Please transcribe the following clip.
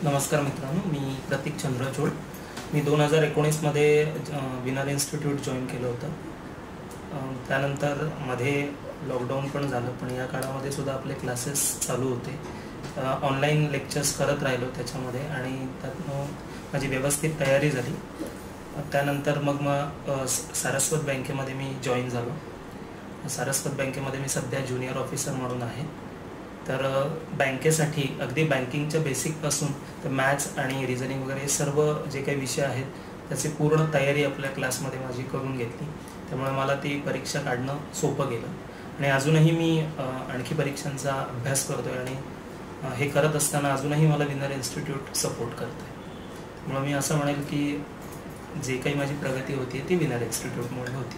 नमस्कार मित्रांनो, मी प्रतीक चंद्रचूड. मी 2019 मध्ये विनर इन्स्टिट्यूट जॉईन केलं होतं. त्यानंतर मध्ये लॉकडाऊन पण झालं, पण या काळामध्ये सुद्धा आपले क्लासेस चालू होते. ऑनलाईन लेक्चर्स करत राहिलो त्याच्यामध्ये आणि त्यातनं माझी व्यवस्थित तयारी झाली. त्यानंतर मग सारस्वत बँकेमध्ये मी जॉईन झालो. सारस्वत बँकेमध्ये मी सध्या ज्युनियर ऑफिसर म्हणून आहे. तर बँकेसाठी अगदी बँकिंगच्या बेसिकपासून तर मॅथ्स आणि रिझनिंग वगैरे सर्व जे काही विषय आहेत त्याची पूर्ण तयारी आपल्या क्लासमध्ये माझी करून घेतली. त्यामुळे मला ती परीक्षा काढणं सोपं गेलं आणि अजूनही मी आणखी परीक्षांचा अभ्यास करतो आहे आणि हे करत असताना अजूनही मला विनर इन्स्टिट्यूट सपोर्ट करतं आहे. त्यामुळे मी असं म्हणेल की जे काही माझी प्रगती होती ती विनर इन्स्टिट्यूटमुळे होती.